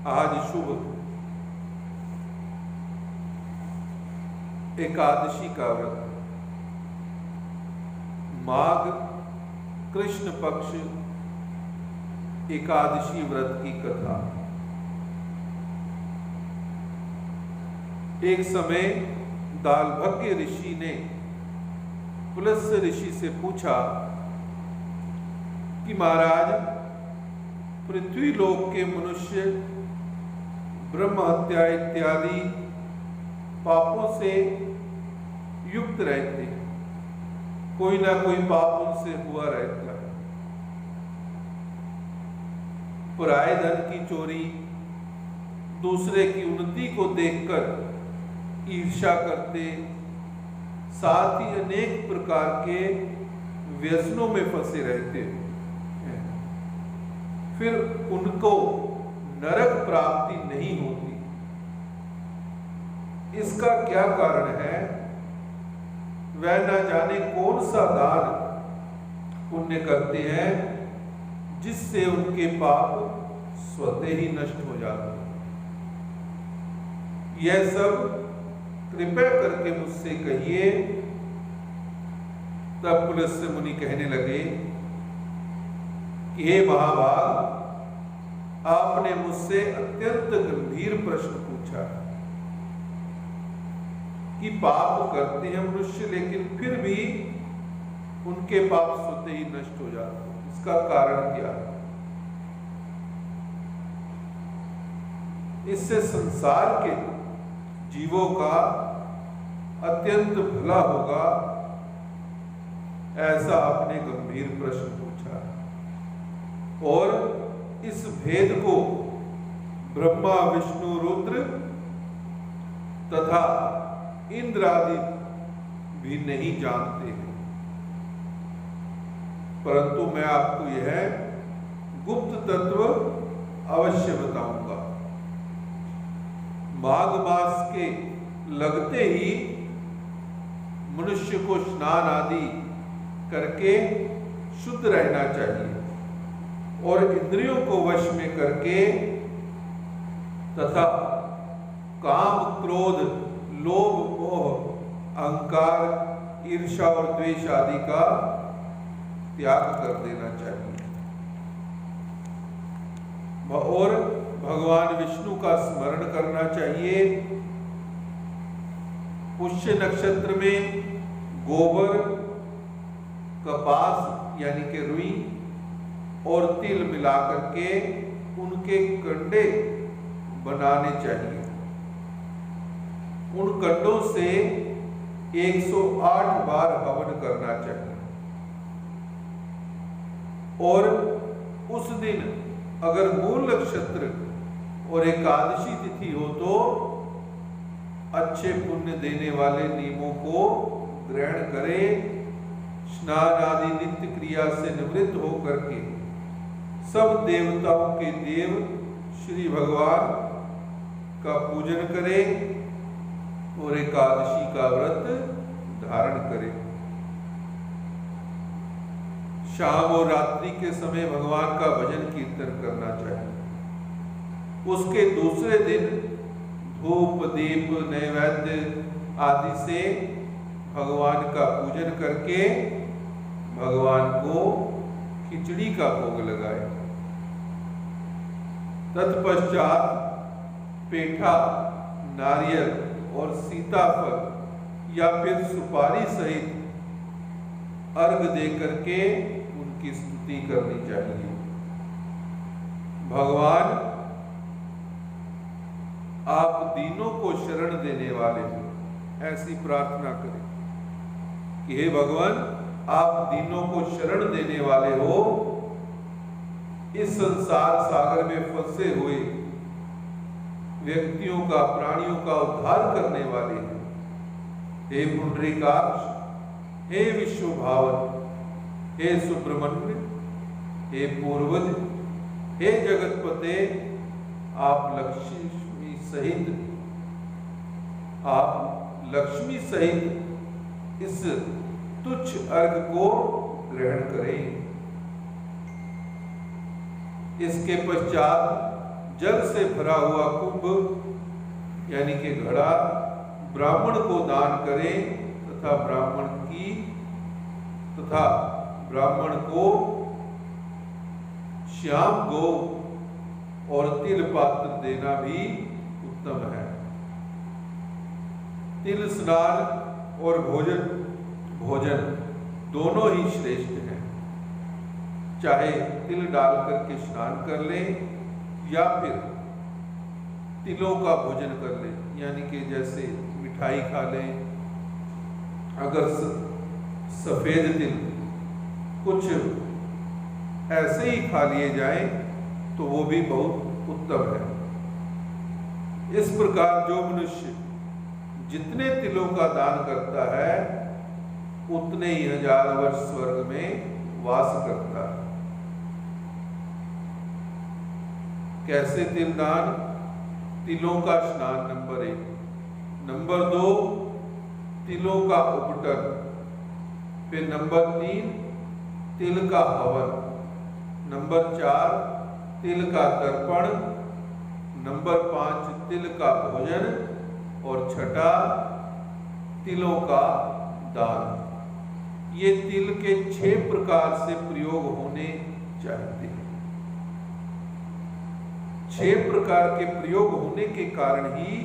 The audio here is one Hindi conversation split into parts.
आज शुभ एकादशी का व्रत, माघ कृष्ण पक्ष एकादशी व्रत की कथा। एक समय दालभग्य ऋषि ने पुलस्त्य ऋषि से पूछा कि महाराज, पृथ्वी लोक के मनुष्य ब्रह्म हत्या इत्यादि पापों से युक्त रहते हैं, कोई ना कोई पाप उनसे हुआ रहता है। पराये धन की चोरी, दूसरे की उन्नति को देखकर ईर्ष्या करते, साथ ही अनेक प्रकार के व्यसनों में फंसे रहते हैं। फिर उनको नरक प्राप्ति नहीं होती। इसका क्या कारण है? वह न जाने कौन सा दान पुण्य करते हैं जिससे उनके पाप स्वतः ही नष्ट हो जाते हैं। यह सब कृपया करके मुझसे कहिए। तब पुलस्त्य मुनि कहने लगे कि हे महाभाग, आपने मुझसे अत्यंत गंभीर प्रश्न पूछा कि पाप करते हैं मनुष्य, लेकिन फिर भी उनके पाप स्वतः ही नष्ट हो जाते हैं। इसका कारण क्या है? इससे संसार के जीवों का अत्यंत भला होगा, ऐसा आपने गंभीर प्रश्न पूछा। और इस भेद को ब्रह्मा विष्णु रुद्र तथा इंद्र आदि भी नहीं जानते हैं, परंतु मैं आपको यह गुप्त तत्व अवश्य बताऊंगा। माघ मास के लगते ही मनुष्य को स्नान आदि करके शुद्ध रहना चाहिए और इंद्रियों को वश में करके तथा काम, क्रोध, लोभ, मोह, अहंकार, ईर्ष्या और द्वेष आदि का त्याग कर देना चाहिए और भगवान विष्णु का स्मरण करना चाहिए। पुष्य नक्षत्र में गोबर, कपास यानी कि रुई और तिल मिलाकर के उनके कंडे बनाने चाहिए। उन कंडों से 108 बार हवन करना चाहिए और उस दिन अगर मूल नक्षत्र और एकादशी तिथि हो तो अच्छे पुण्य देने वाले नियमों को ग्रहण करें। स्नान आदि नित्य क्रिया से निवृत्त होकर के सब देवताओं के देव श्री भगवान का पूजन करें और एकादशी का व्रत धारण करें। शाम और रात्रि के समय भगवान का भजन कीर्तन करना चाहिए। उसके दूसरे दिन धूप, दीप, नैवेद्य आदि से भगवान का पूजन करके भगवान को खिचड़ी का भोग लगाए। तत्पश्चात पेठा, नारियल और सीताफल या फिर सुपारी सहित अर्घ दे करके उनकी स्तुति करनी चाहिए। भगवान, आप दीनों को शरण देने वाले हो, ऐसी प्रार्थना करें कि हे भगवान, आप दीनों को शरण देने वाले हो, इस संसार सागर में फंसे हुए व्यक्तियों का, प्राणियों का उद्धार करने वाले हैं। हे पुंडरीकाक्ष, हे विश्वभावन, हे सुब्रमण्य, हे पूर्वज, हे जगतपते, आप लक्ष्मी सहित इस तुच्छ अर्घ को ग्रहण करें। इसके पश्चात जल से भरा हुआ कुंभ यानी कि घड़ा ब्राह्मण को दान करें तथा ब्राह्मण को श्याम गो और तिल पात्र देना भी उत्तम है। तिल स्नान और भोजन दोनों ही श्रेष्ठ हैं। चाहे तिल डाल करके स्नान कर ले या फिर तिलों का भोजन कर ले, यानी कि जैसे मिठाई खा ले। अगर सफेद तिल कुछ ऐसे ही खा लिए जाएं तो वो भी बहुत उत्तम है। इस प्रकार जो मनुष्य जितने तिलों का दान करता है उतने ही 1000 वर्ष स्वर्ग में वास करता है। कैसे तिल दान? तिलों का स्नान नंबर 1। नंबर 2 तिलों का उपटन। फिर नंबर 3 तिल का हवन। नंबर 4 तिल का तर्पण। नंबर 5 तिल का भोजन। और छठा तिलों का दान। ये तिल के 6 प्रकार से प्रयोग होने चाहिए। 6 प्रकार के प्रयोग होने के कारण ही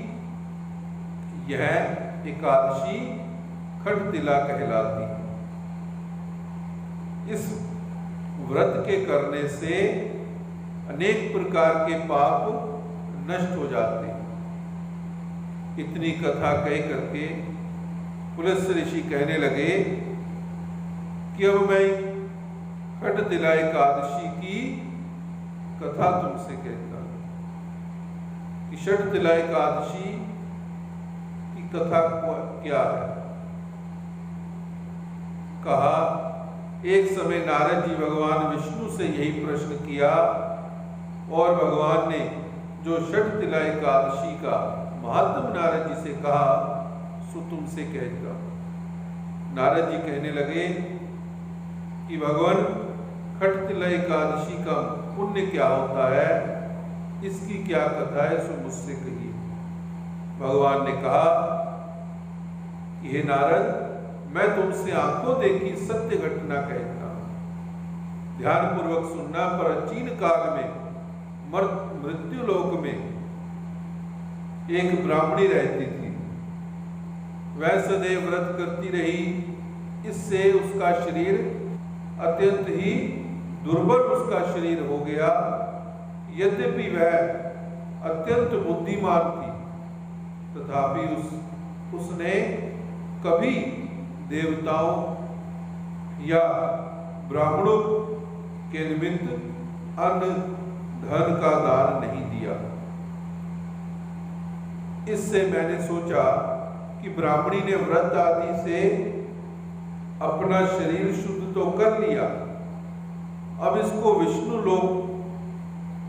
यह एकादशी खटतिला कहलाती है। इस व्रत के करने से अनेक प्रकार के पाप नष्ट हो जाते हैं। इतनी कथा कह करके पुलस्त्य ऋषि कहने लगे कि अब मैं खटतिला एकादशी की कथा तुमसे कहता हूं कि षटतिला एकादशी की कथा क्या है। कहा, एक समय नारद जी भगवान विष्णु से यही प्रश्न किया और भगवान ने जो षटतिला एकादशी का महात्म नारद जी से कहा सो तुमसे कहता। नारद जी कहने लगे कि भगवान खटतिला एकादशी का पुण्य क्या होता है, इसकी क्या कथा है, सो मुझसे कहिए। भगवान ने कहा कि हे नारद, मैं तुमसे आंखों देखी सत्य घटना कहता हूं। ध्यान पूर्वक सुनना। प्राचीन काल में मृत्यु लोक में एक ब्राह्मणी रहती थी। वह सदैव व्रत करती रही। इससे उसका शरीर अत्यंत ही दुर्बल उसका शरीर हो गया। यद्यपि वह अत्यंत बुद्धिमान थी तथापि उसने कभी देवताओं या ब्राह्मणों के निमित्त अन्न धन का दान नहीं दिया। इससे मैंने सोचा कि ब्राह्मणी ने व्रत आदि से अपना शरीर शुद्ध तो कर लिया, अब इसको विष्णु लोक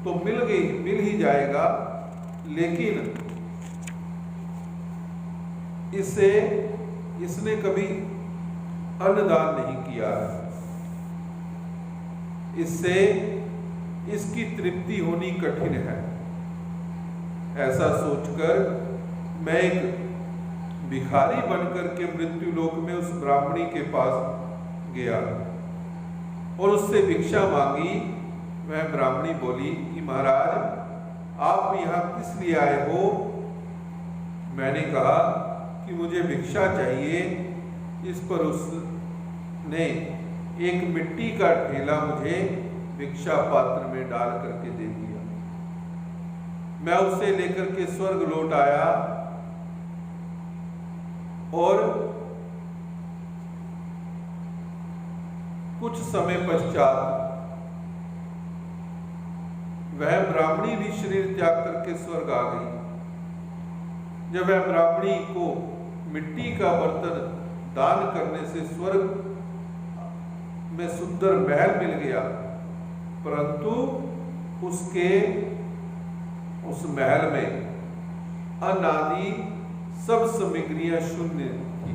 तो मिल ही जाएगा, लेकिन इसने कभी अन्नदान नहीं किया। इससे इसकी तृप्ति होनी कठिन है। ऐसा सोचकर मैं एक भिखारी बनकर के मृत्यु लोक में उस ब्राह्मणी के पास गया और उससे भिक्षा मांगी। वह ब्राह्मणी बोली कि महाराज, आप यहाँ किस लिए आए हो? मैंने कहा कि मुझे भिक्षा चाहिए। इस पर उसने एक मिट्टी का ढेला मुझे भिक्षा पात्र में डाल करके दे दिया। मैं उसे लेकर के स्वर्ग लौट आया और कुछ समय पश्चात वह ब्राह्मणी भी शरीर त्याग करके स्वर्ग आ गई। जब वह ब्राह्मणी को मिट्टी का बर्तन दान करने से स्वर्ग में सुंदर महल मिल गया, परंतु उस महल में अन्न आदि सब सामग्रियां शून्य थी,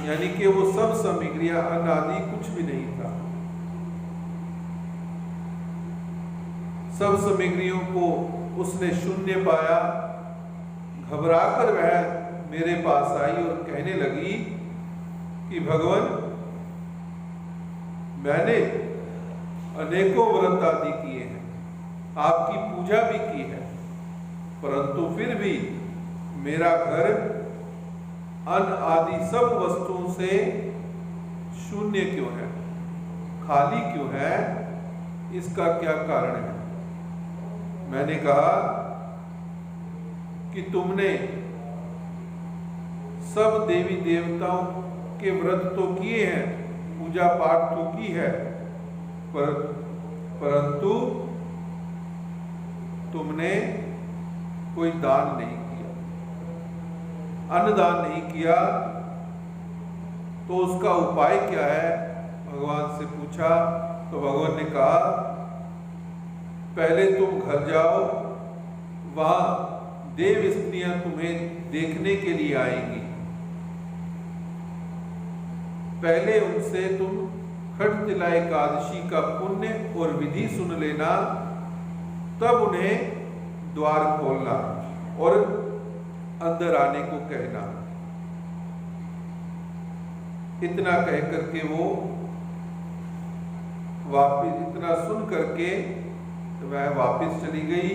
यानी कि वो सब सामग्रियां अन्न आदि कुछ भी नहीं था। सब सामग्रियों को उसने शून्य पाया। घबराकर वह मेरे पास आई और कहने लगी कि भगवान, मैंने अनेकों व्रत आदि किए हैं, आपकी पूजा भी की है, परंतु फिर भी मेरा घर अन्न आदि सब वस्तुओं से शून्य क्यों है, खाली क्यों है? इसका क्या कारण है? मैंने कहा कि तुमने सब देवी देवताओं के व्रत तो किए हैं, पूजा पाठ तो की है, परंतु तुमने कोई दान नहीं किया, अन्नदान नहीं किया। तो उसका उपाय क्या है? भगवान से पूछा तो भगवान ने कहा, पहले तुम घर जाओ, वहां देव स्त्रियां तुम्हें देखने के लिए आएंगी। पहले उनसे तुम खटतिला एकादशी का पुण्य और विधि सुन लेना, तब उन्हें द्वार खोलना और अंदर आने को कहना। इतना कह करके वो वापिस, इतना सुन करके वह वापस चली गई।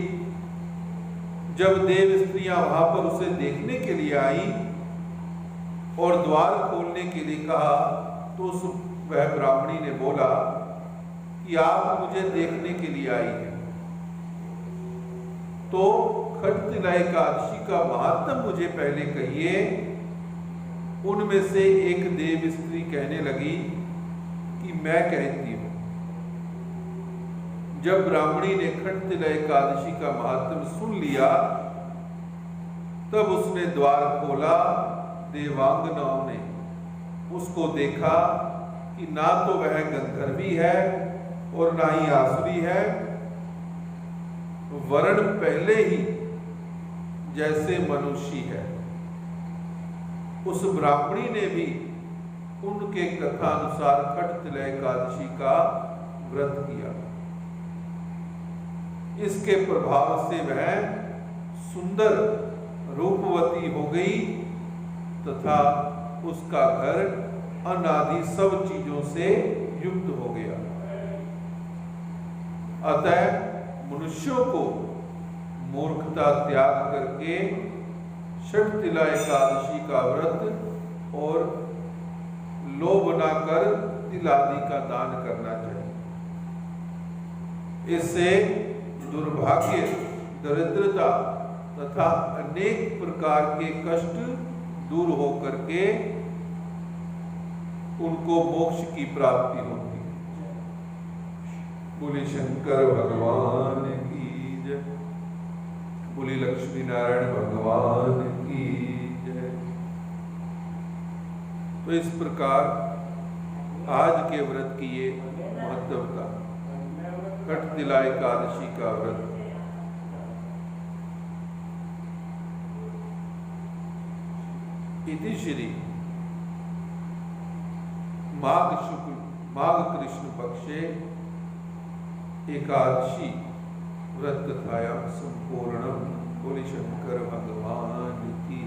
जब देव स्त्रियां वहां पर उसे देखने के लिए आई और द्वार खोलने के लिए कहा, तो वह ब्राह्मणी ने बोला कि आप मुझे देखने के लिए आई हैं, तो खटतिला एकादशी का महात्म मुझे पहले कहिए। उनमें से एक देव स्त्री कहने लगी कि मैं कहती हूं। जब ब्राह्मणी ने खटतिला एकादशी का महात्म सुन लिया, तब उसने द्वार खोला। देवांगनाओं ने उसको देखा कि ना तो वह गंधर्वी है और ना ही आसुरी है, वर्ण पहले ही जैसे मनुष्य है। उस ब्राह्मणी ने भी उनके कथा अनुसार खटतिला एकादशी का व्रत किया। इसके प्रभाव से वह सुंदर रूपवती हो गई तथा उसका घर अनादि सब चीजों से युक्त हो गया। अतः मनुष्यों को मूर्खता त्याग करके खटतिला एकादशी का व्रत और लोभ न कर तिल आदि का दान करना चाहिए। इससे दुर्भाग्य, दरिद्रता तथा अनेक प्रकार के कष्ट दूर हो करके उनको मोक्ष की प्राप्ति होती है। बोले शंकर भगवान की जय, बोले लक्ष्मी नारायण भगवान की जय। तो इस प्रकार आज के व्रत की ये महत्वता, खटतिला एकादशी का व्रत। इति श्री माघ शुक्ल माघ कृष्ण पक्षे एकादशी व्रत कथायां संपूर्णम। बोले शंकर भगवान की।